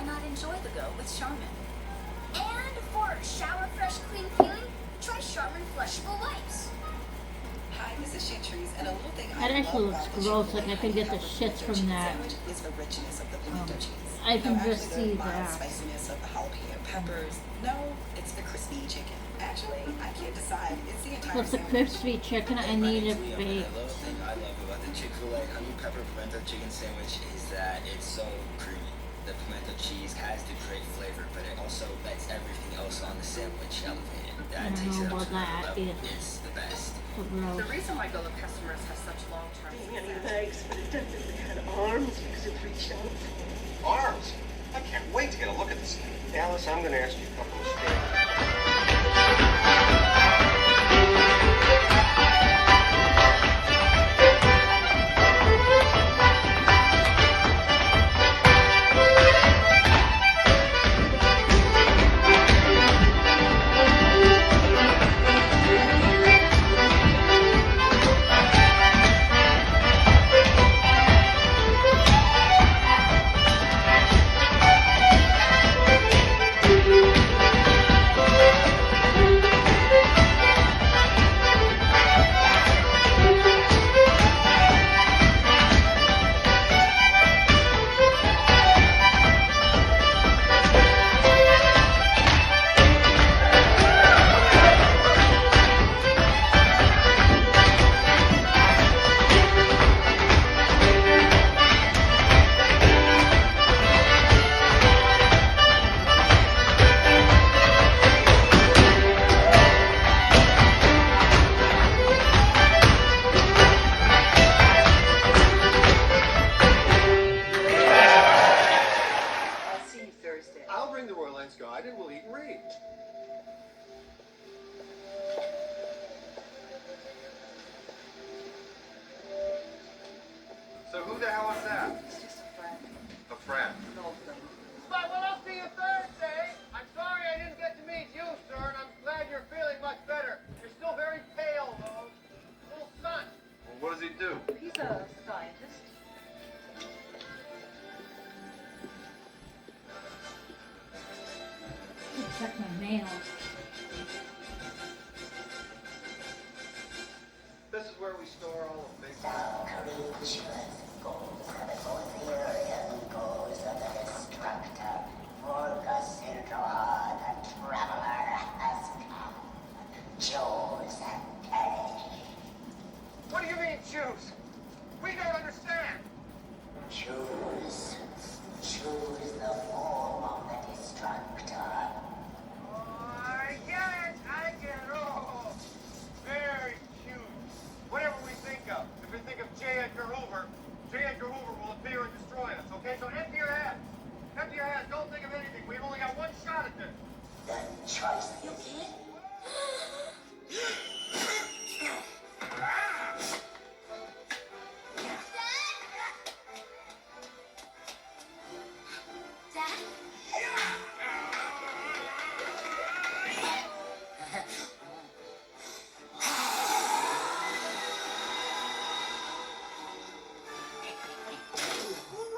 not enjoy the go with Charmin? And for shower fresh clean feeling, try Charmin flushable wipes. Hi, Mrs. Chartreuse, and a little thing That actually looks gross. Like I could get the shits from that. Is the richness of the pimento cheese. I can No, just actually, see the mild that. spiciness of the jalapeno peppers. No, it's the crispy chicken. Actually, I can't decide. It's the entire With the sandwich. crispy chicken, I need it baked. The thing I love about the Chick-fil-A honey pepper pimento chicken sandwich is that it's so creamy. The pimento cheese has the great flavor, but it also lets everything else on the sandwich elevate it. I That don't takes know it up about to another that level. either. It's the best. So The gross. reason why Gullah customers have such long-term Any legs, but it definitely had arms because it reached out. Arms? I can't wait to get a look at this thing. Alice, I'm going to ask you a couple of standard. I'll see you Thursday. I'll bring the Royal Lens Guide and we'll eat and read. So who the hell is that? It's just a friend. A friend. An old friend. But well, I'll see you Thursday. I'm sorry I didn't get to meet you, sir, and I'm glad you're feeling much better. You're still very pale, though. Little son. Well, what does he do? He's a scientist. Check my mail. This is where we store all of things. What do you mean, choose? We don't understand. Choose the form of the destructor. I get it. I get it. Oh, very cute. Whatever we think of. If we think of J. Edgar Hoover, J. Edgar Hoover will appear and destroy us, okay? So empty your head. Empty your head. Don't think of anything. We've only got one shot at this. Then choice. You okay? Dad?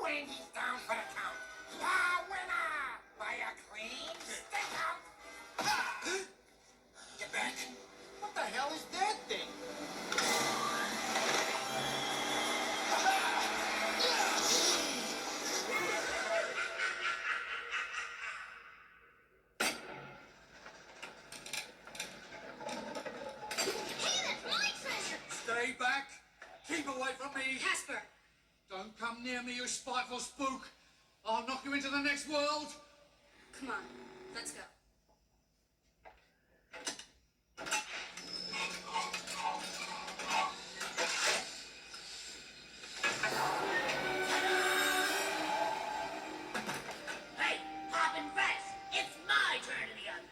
Wendy's down for the count. Ah, winner! By a clean stakeout. Get back. What the hell is that thing? Stay back. Keep away from me. Casper! Don't come near me, you spiteful spook. I'll knock you into the next world. Come on, let's go. Hey, Poppin' Fresh, it's my turn in the oven.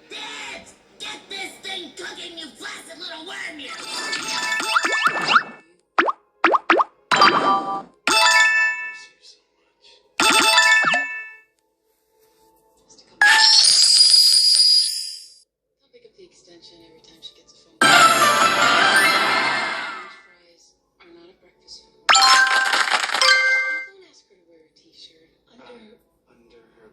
Dibs! Get this thing cooking, you flaccid little worm, you! I'll pick up the extension every time she gets a phone call. French fries are not a breakfast food. Don't ask her to wear a t-shirt under Under her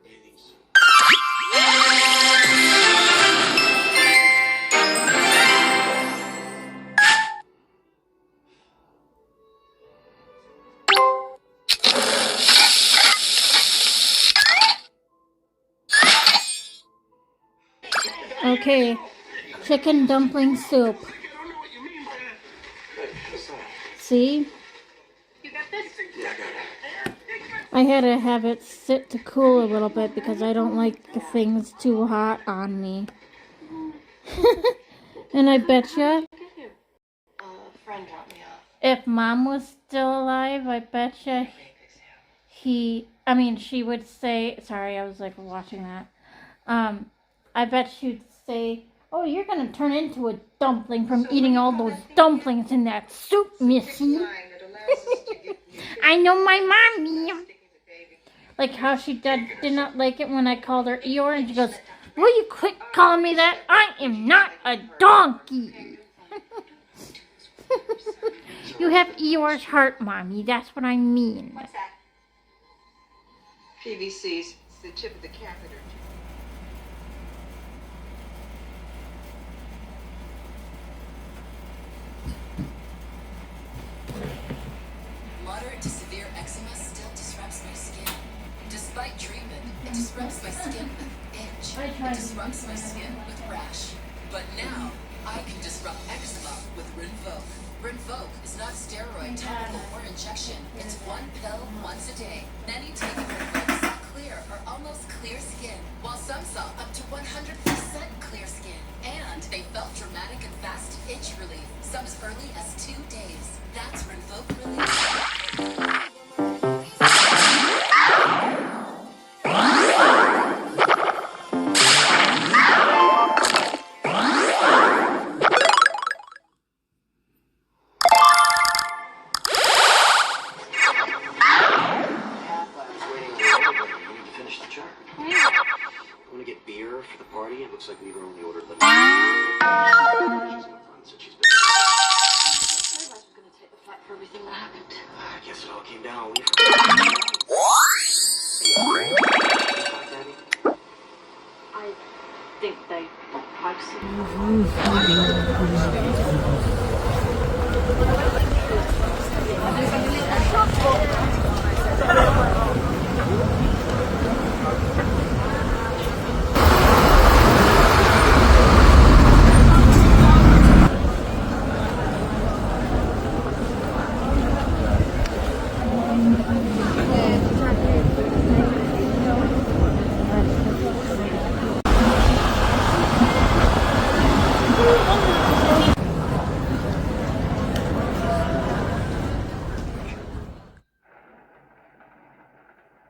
Okay, chicken dumpling soup. I don't know what you mean by that. Hey, what's that? See? You got this? Yeah, I got it. I had to have it sit to cool a little bit because I don't like things too hot on me. And I betcha A friend dropped me off. if Mom was still alive, I betcha she would say, sorry, I was like watching that. I bet she'd say, oh, you're gonna turn into a dumpling from eating all those dumplings in that soup, Missy. I know my mommy. Like how she did not like it when I called her Eeyore, and she goes, will you quit calling me that? I am not a donkey. You have Eeyore's heart, Mommy. That's what I mean. What's that? PVC's. It's the tip of the catheter. Moderate to severe eczema still disrupts my skin. Despite treatment, it disrupts my skin with itch. It disrupts my skin with rash. But now, I can disrupt eczema with Rinvoq. Rinvoq is not steroid, topical, or injection. It's one pill once a day. Many taking Rinvoq saw clear or almost clear skin, while some saw up to 100% clear skin. And they felt dramatic and fast itch relief, some as early as 2 days. That's Rinvoq relief. Looks like we were only ordered like. I guess it all came down. I think they like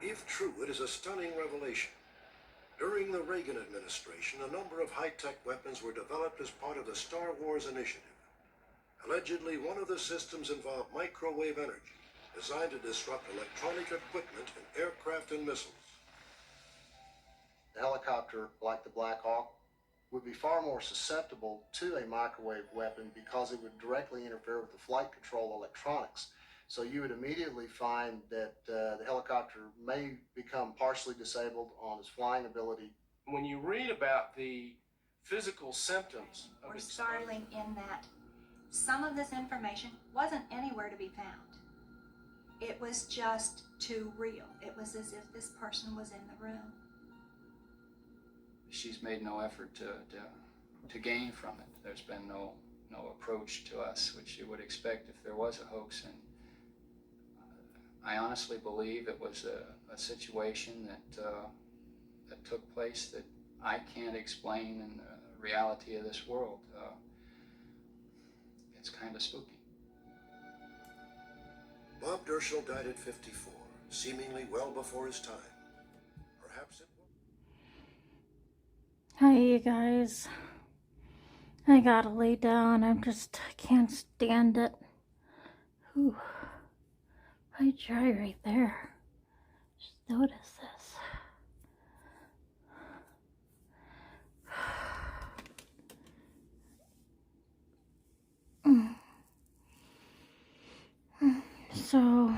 If true, it is a stunning revelation. During the Reagan administration, a number of high-tech weapons were developed as part of the Star Wars initiative. Allegedly, one of the systems involved microwave energy, designed to disrupt electronic equipment in aircraft and missiles. The helicopter, like the Black Hawk, would be far more susceptible to a microwave weapon because it would directly interfere with the flight control electronics. So you would immediately find that the helicopter may become partially disabled on its flying ability. When you read about the physical symptoms of Or startling in that some of this information wasn't anywhere to be found. It was just too real. It was as if this person was in the room. She's made no effort to gain from it. There's been no approach to us, which you would expect if there was a hoax. And I honestly believe it was a situation that took place that I can't explain in the reality of this world. It's kind of spooky. Bob Dershell died at 54, seemingly well before his time. Perhaps it was. Hi, you guys. I gotta lay down. I can't stand it. Ooh. I dry right there. Just notice this. So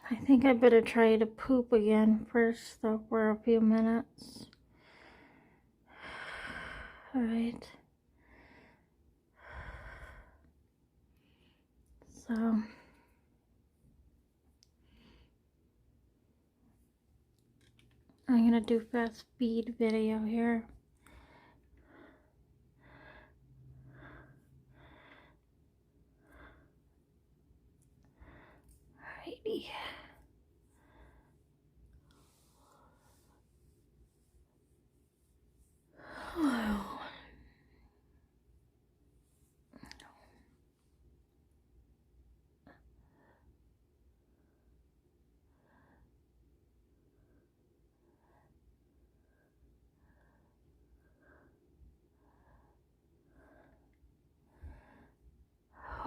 I think I better try to poop again first, though, for a few minutes. Alright. So I'm gonna do fast speed video here. Alrighty. Wow.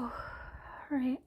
Oh, right.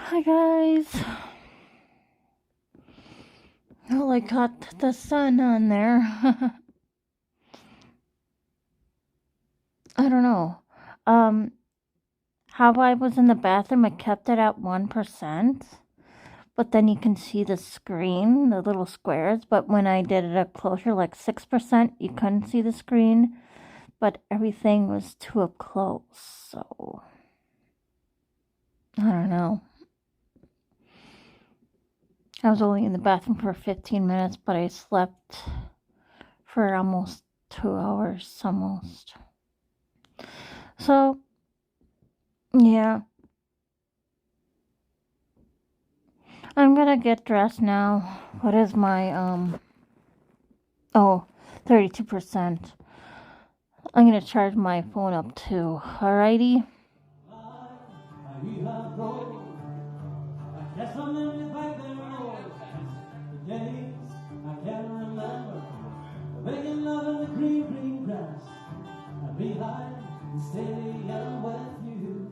Hi guys. Well, I got the sun on there. I don't know. How I was in the bathroom, I kept it at 1%. But then you can see the screen, the little squares. But when I did it up closer, like 6%, you couldn't see the screen. But everything was too up close, so I don't know. I was only in the bathroom for 15 minutes, but I slept for almost 2 hours, almost. So, yeah. I'm gonna get dressed now. What is my, oh, 32%. I'm gonna charge my phone up too. Alrighty. Making love in the green, green grass. I'll be high and steady and with you.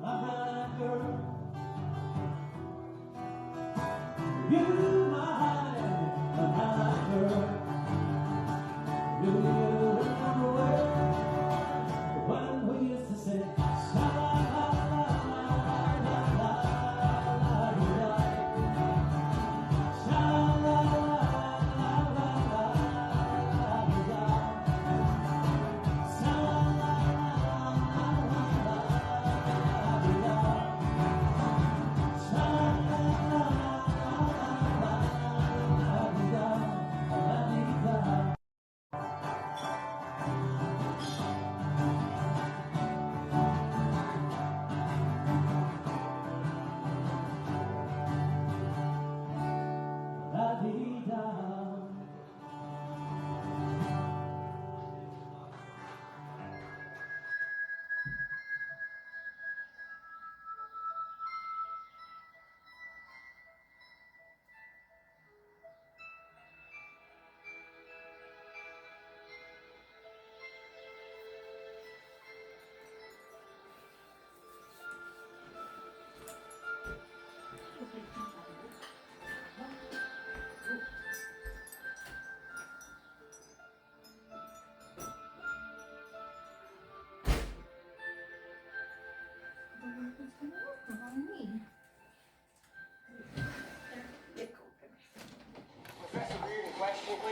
My brown girl. You, my brown girl. You remember when we used to say, la la la la la la la la la la.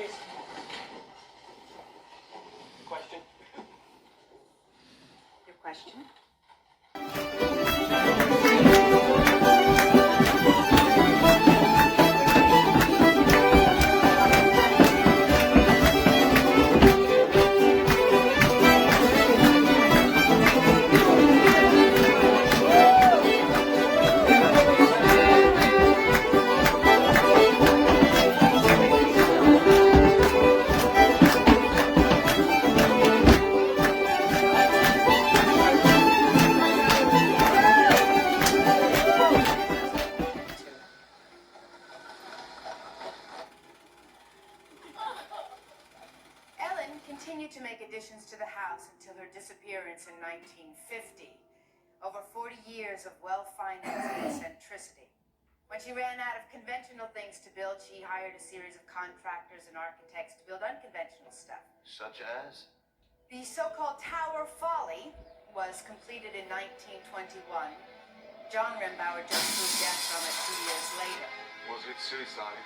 please. Question? Your question? Ellen continued to make additions to the house until her disappearance in 1950. Over 40 years of well-financed eccentricity. When she ran out of conventional things to build, she hired a series of contractors and architects to build unconventional stuff. Such as? The so-called Tower Folly was completed in 1921. John Rembauer just proved death from it 2 years later. Was it suicide?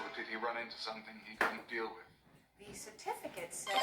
Or did he run into something he couldn't deal with? The certificate said...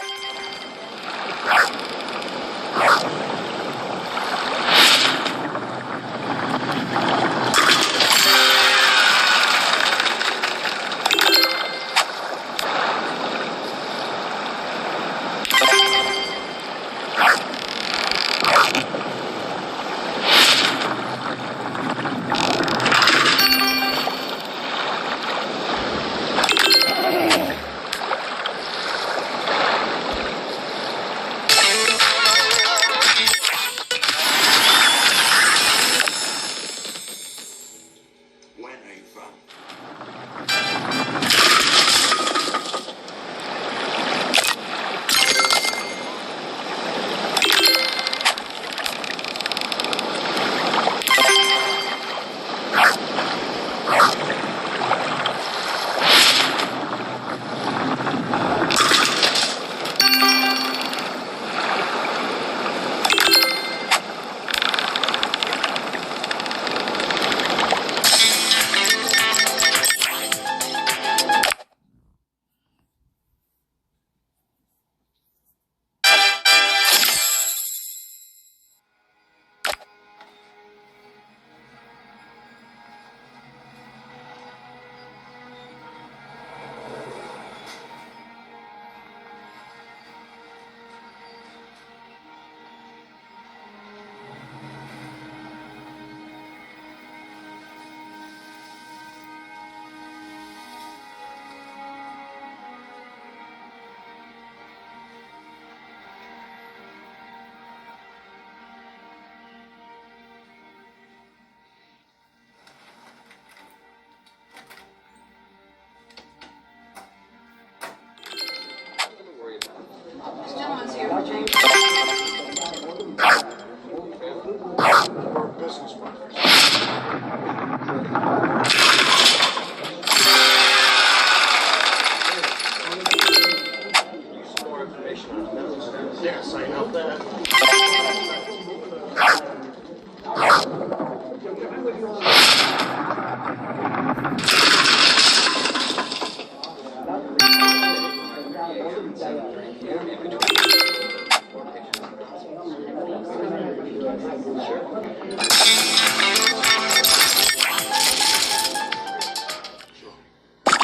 Yes, I know that.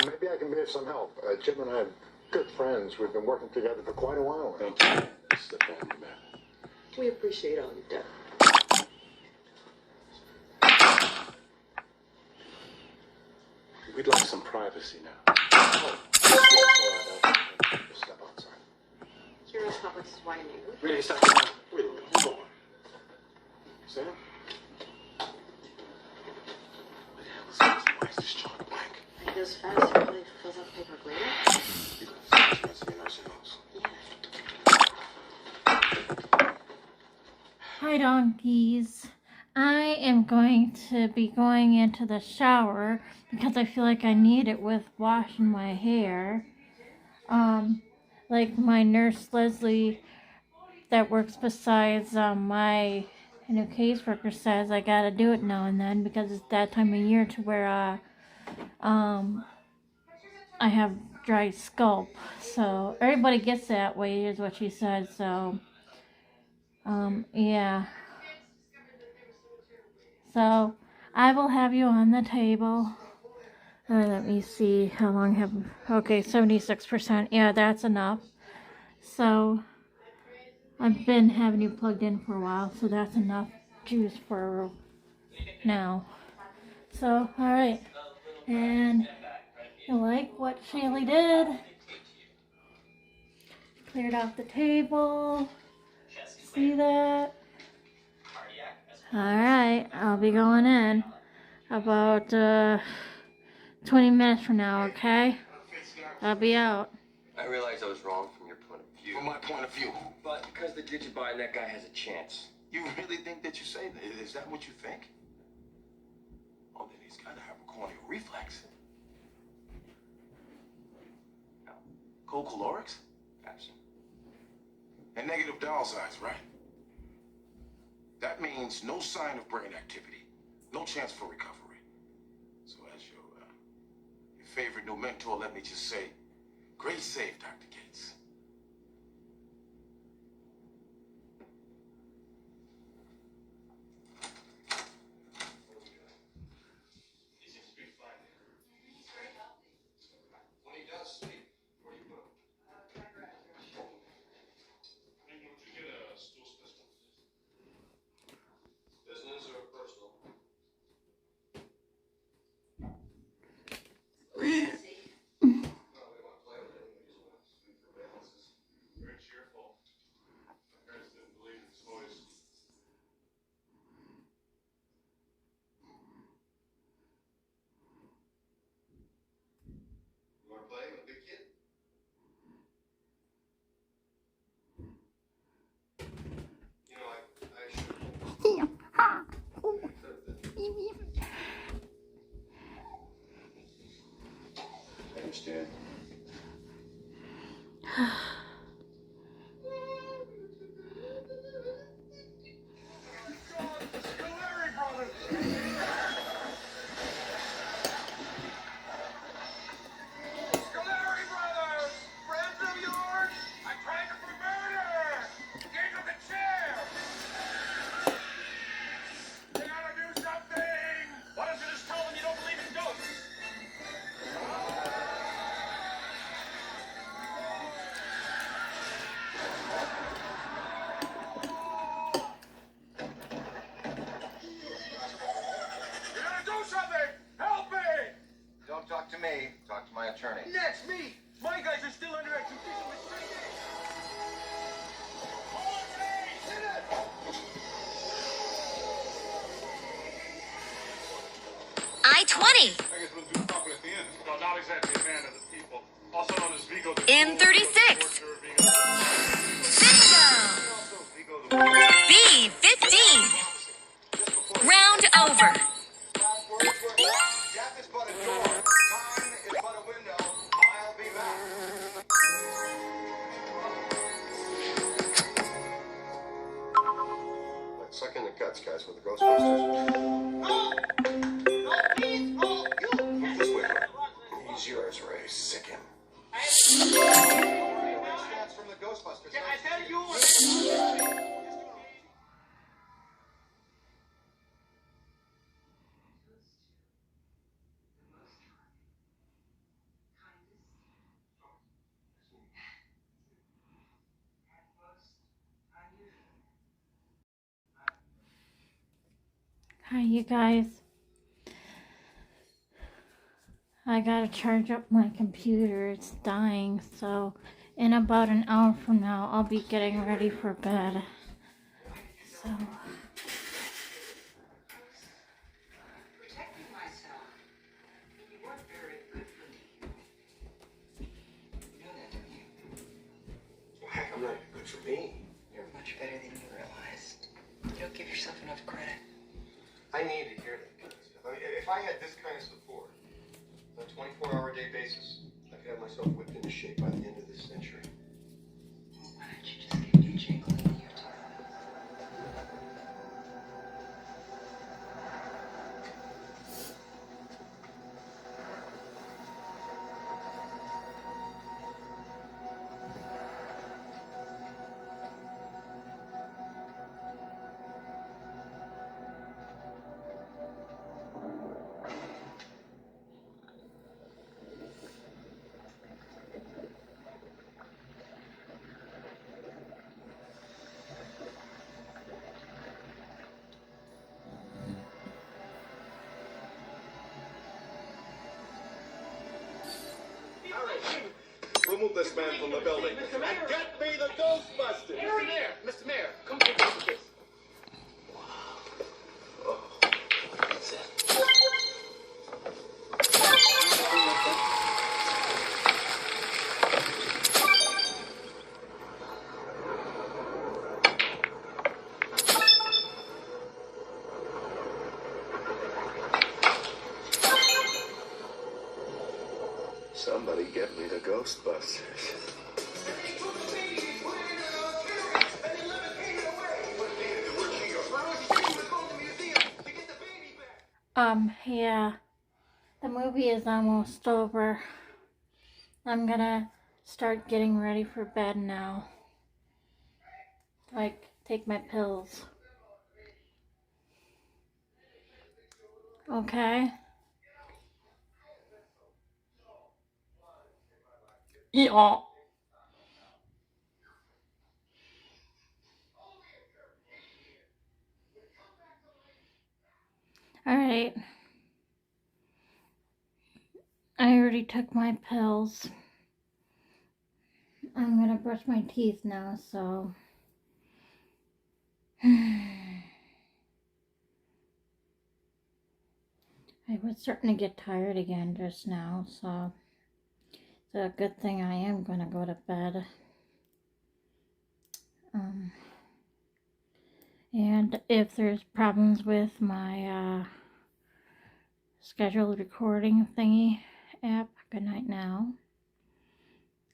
Maybe I can be of some help. Jim and I are good friends. We've been working together for quite a while now. Thank you. This is the family man. We appreciate all you've done. We'd like some privacy now. Oh, yes, all right, I'll step outside. Heroes Publix is why you need it. Really, stop now. Wait a minute, hold on. Sam? What the hell is this? Why is this chart blank? It goes fast, it really fills up paper later. You got the expensive nursing homes. Hi, donkeys. I am going to be going into the shower because I feel like I need it with washing my hair. Like my nurse Leslie that works besides my caseworker says I gotta do it now and then because it's that time of year to where I have dry scalp. So everybody gets that way, is what she said. So, yeah. So I will have you on the table. Let me see how long have. Okay, 76%. Yeah, that's enough. So I've been having you plugged in for a while, so that's enough juice for now. So, alright. And you like what Shaylee did? Cleared out the table. See that? Alright, I'll be going in about 20 minutes from now, okay? I'll be out. I realize I was wrong from your point of view. From my point of view. But because the Digibyte and that guy has a chance. You really think that you say that? Is that what you think? Oh, then he's got to have a corneal reflex. No. Cold calorics? Absent. And negative doll size, right? That means no sign of brain activity. No chance for recovery. So as your favorite new mentor, let me just say, great save, Dr. Gates. When he does sleep, where do you put him? Hey, would you get a stool specimen? Business or personal? Very cheerful. My parents didn't believe in toys. You want to play with a big kid? You know, I should. I understand. Scolari brothers! Friends of yours? I tried them for murder! Get to the chair! You gotta do something! Why don't you just tell them you don't believe in ghosts? You gotta do something! Help me! Don't talk to me. Talk to my attorney. That's me! My guys are still under execution with I-20 I guess we'll do properly at the end. Well, not exactly a man of the people. Also known as Vigo the M36 Bingo B-15 Round over. Death is but a door. Time is but a window. I'll be back. Like sucking the guts, guys, with the Ghostbusters. This way, bro. He's yours, Ray. Sick him. Stats from the Ghostbusters. I tell you! Hi, you guys. I gotta charge up my computer. It's dying, so in about an hour from now, I'll be getting ready for bed. So. Protecting myself. You weren't very good for me. You know that, don't you? Heck, I'm not good for me. You're much better than you realize. You don't give yourself enough credit. I need to hear that kind of stuff. I mean, if I had this kind of support on a 24-hour-a-day basis, I could have myself whipped into shape by the end of this century. Why don't you just get your jingle in your time? remove this man from the building. And get me the Ghostbusters. Mr. Mayor, come take a look at this. Somebody get me the Ghostbusters. Yeah. The movie is almost over. I'm gonna start getting ready for bed now. Like, take my pills. Okay? Yeah. Alright. I already took my pills. I'm gonna brush my teeth now, so. I was starting to get tired again just now, so it's a good thing I am gonna go to bed. And if there's problems with my scheduled recording thingy app, good night now.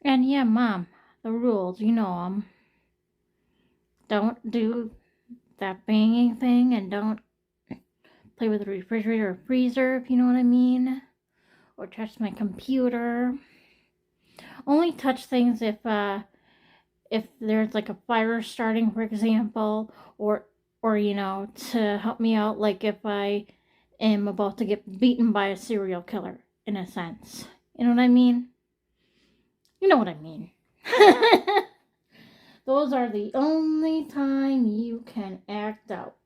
And yeah, Mom, the rules, you know them. Don't do that banging thing, and don't play with the refrigerator or freezer, if you know what I mean. Or touch my computer. Only touch things if there's like a fire starting, for example, or you know, to help me out, like if I am about to get beaten by a serial killer, in a sense. You know what I mean? You know what I mean. Those are the only time you can act out.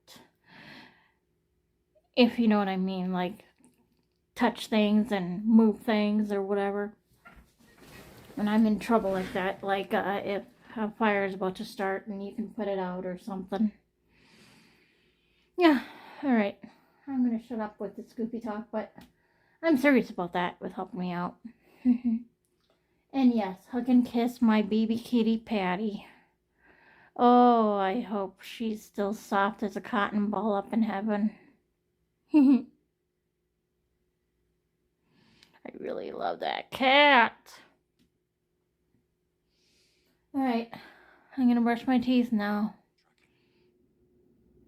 If you know what I mean, like touch things and move things or whatever. When I'm in trouble like that, like if a fire is about to start and you can put it out or something. Yeah, alright. I'm going to shut up with the Scoopy talk, but I'm serious about that with helping me out. And yes, hug and kiss my baby kitty Patty. Oh, I hope she's still soft as a cotton ball up in heaven. I really love that cat. Alright, I'm gonna brush my teeth now.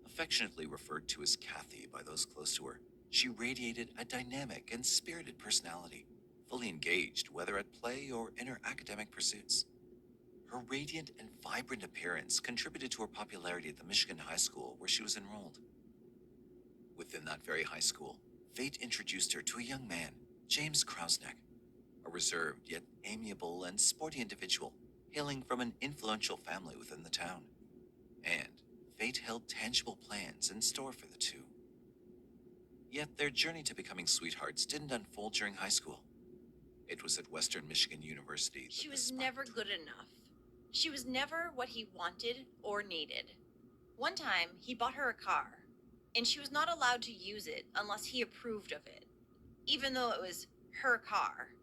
Affectionately referred to as Kathy by those close to her, she radiated a dynamic and spirited personality, fully engaged whether at play or in her academic pursuits. Her radiant and vibrant appearance contributed to her popularity at the Michigan High School where she was enrolled. Within that very high school, fate introduced her to a young man, James Krausneck, a reserved yet amiable and sporty individual hailing from an influential family within the town. And fate held tangible plans in store for the two. Yet their journey to becoming sweethearts didn't unfold during high school. It was at Western Michigan University. She was never good enough. She was never what he wanted or needed. One time, he bought her a car, and she was not allowed to use it unless he approved of it, even though it was her car.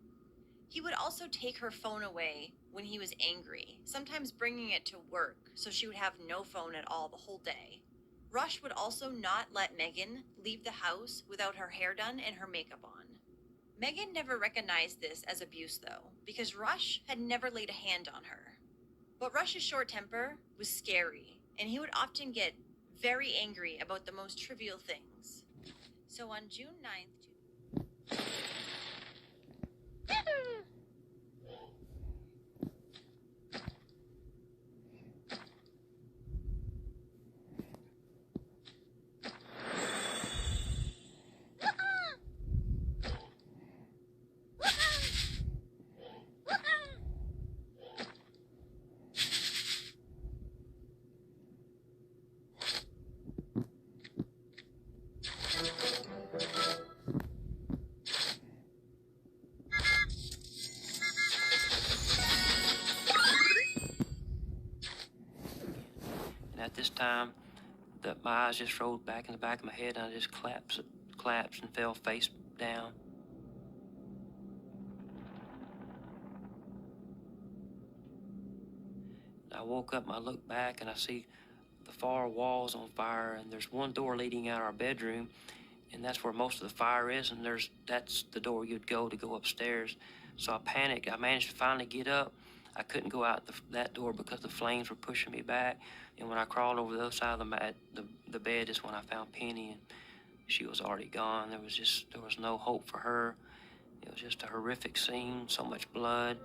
He would also take her phone away when he was angry, sometimes bringing it to work so she would have no phone at all the whole day. Rush would also not let Megan leave the house without her hair done and her makeup on. Megan never recognized this as abuse though, because Rush had never laid a hand on her. But Rush's short temper was scary, and he would often get very angry about the most trivial things. So on June 9th, my eyes just rolled back in the back of my head, and I just collapsed and fell face down. I woke up and I look back and I see the far walls on fire, and there's one door leading out of our bedroom, and that's where most of the fire is, and that's the door you'd go to go upstairs. So I panicked. I managed to finally get up. I couldn't go out that door because the flames were pushing me back, and when I crawled over the other side of the bed is when I found Penny, and she was already gone. There was no hope for her. It was just a horrific scene, so much blood.